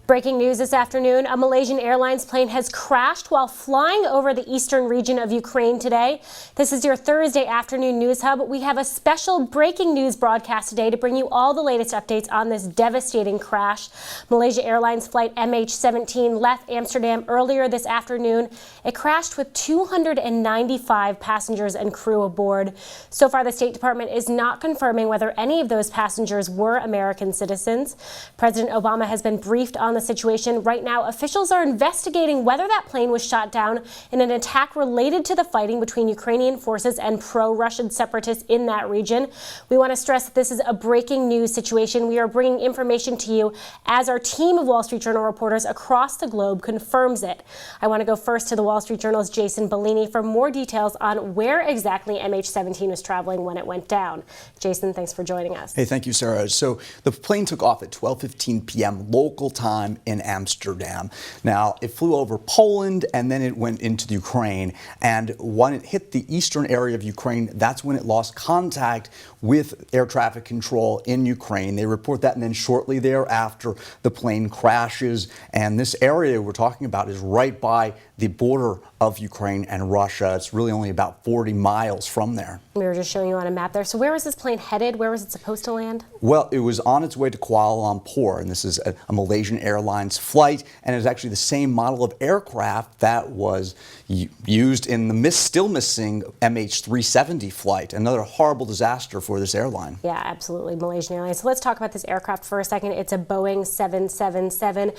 Breaking news this afternoon, a Malaysian Airlines plane has crashed while flying over the eastern region of Ukraine today. This is your Thursday afternoon news hub. We have a special breaking news broadcast today to bring you all the latest updates on this devastating crash. Malaysia Airlines Flight MH-17 left Amsterdam earlier this afternoon. It crashed with 295 passengers and crew aboard. So far, the State Department is not confirming whether any of those passengers were American citizens. President Obama has been briefed on the situation. Right now, officials are investigating whether that plane was shot down in an attack related to the fighting between Ukrainian forces and pro-Russian separatists in that region. We want to stress that this is a breaking news situation. We are bringing information to you as our team of Wall Street Journal reporters across the globe confirms it. I want to go first to the Wall Street Journal's Jason Bellini for more details on where exactly MH17 was traveling when it went down. Jason, thanks for joining us. Hey, thank you, Sarah. So the plane took off at 12:15 p.m. local time in Amsterdam. Now, it flew over Poland and then it went into the Ukraine. And when it hit the eastern area of Ukraine, that's when it lost contact with air traffic control in Ukraine. They report that, and then shortly thereafter, the plane crashes. And this area we're talking about is right by the border of Ukraine and Russia. It's really only about 40 miles from there. We were just showing you on a map there. So where was this plane headed? Where was it supposed to land? Well, it was on its way to Kuala Lumpur, and this is a Malaysian Airlines flight, and it's actually the same model of aircraft that was used in the still missing MH-17 flight. Another horrible disaster for this airline. Yeah, absolutely, Malaysian Airlines. So let's talk about this aircraft for a second. It's a Boeing 777.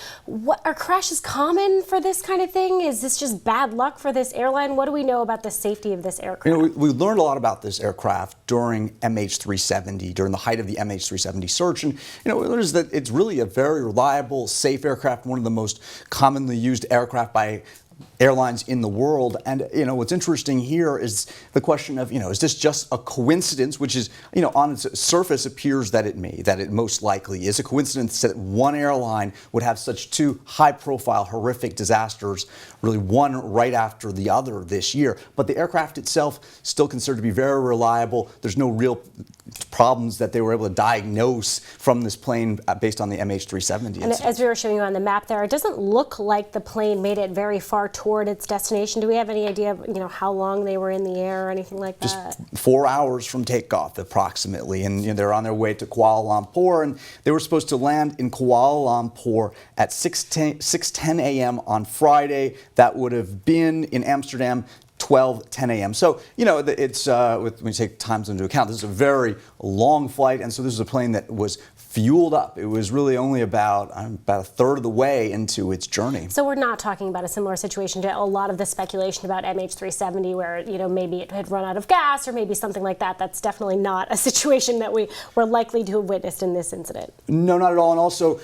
Are crashes common for this kind of thing? Is this just bad luck for this airline? What do we know about the safety of this aircraft? You know, we learned a lot about this aircraft during MH370, during the height of the MH370 search, and we learned that it's really a very reliable, safe aircraft, one of the most commonly used aircraft by airlines in the world. And what's interesting here is the question of is this just a coincidence, which is on its surface appears that it most likely is a coincidence that one airline would have such two high-profile horrific disasters, really one right after the other this year. But the aircraft itself still considered to be very reliable. There's no real problems that they were able to diagnose from this plane based on the MH370. And as we were showing you on the map there, it doesn't look like the plane made it very far toward its destination. Do we have any idea of how long they were in the air or anything like that? Just 4 hours from takeoff approximately, and they're on their way to Kuala Lumpur, and they were supposed to land in Kuala Lumpur at 6:10 a.m. on Friday. That would have been in Amsterdam 12:10 a.m. So, it's when you take times into account, this is a very long flight, and so this is a plane that was fueled up. It was really only about a third of the way into its journey. So we're not talking about a similar situation to a lot of the speculation about MH370 where, maybe it had run out of gas or maybe something like that. That's definitely not a situation that we were likely to have witnessed in this incident. No, not at all. And also,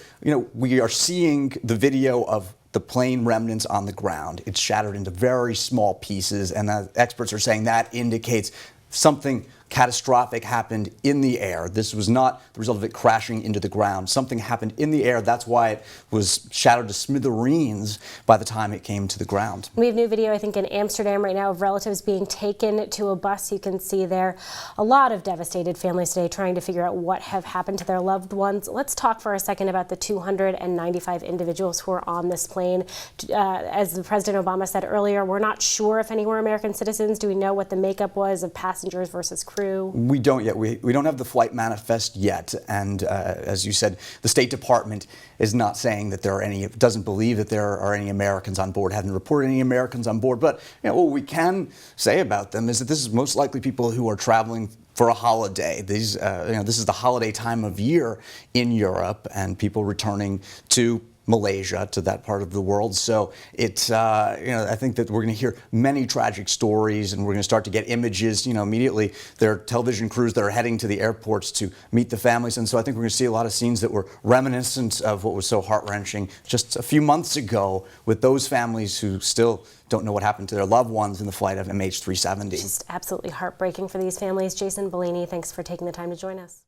we are seeing the video of the plane remnants on the ground. It's shattered into very small pieces, and experts are saying that indicates something catastrophic happened in the air. This was not the result of it crashing into the ground. Something happened in the air. That's why it was shattered to smithereens by the time it came to the ground. We have new video, I think, in Amsterdam right now of relatives being taken to a bus. You can see there a lot of devastated families today trying to figure out what have happened to their loved ones. Let's talk for a second about the 295 individuals who are on this plane. As President Obama said earlier, we're not sure if any were American citizens. Do we know what the makeup was of passengers versus crew? We don't yet. We don't have the flight manifest yet. And as you said, the State Department is not saying that there are any, doesn't believe that there are any Americans on board, haven't reported any Americans on board. But what we can say about them is that this is most likely people who are traveling for a holiday. These, this is the holiday time of year in Europe, and people returning to Malaysia, to that part of the world. So it's, I think that we're going to hear many tragic stories, and we're going to start to get images, immediately. There are television crews that are heading to the airports to meet the families. And so I think we're going to see a lot of scenes that were reminiscent of what was so heart-wrenching just a few months ago with those families who still don't know what happened to their loved ones in the flight of MH370. Just absolutely heartbreaking for these families. Jason Bellini, thanks for taking the time to join us.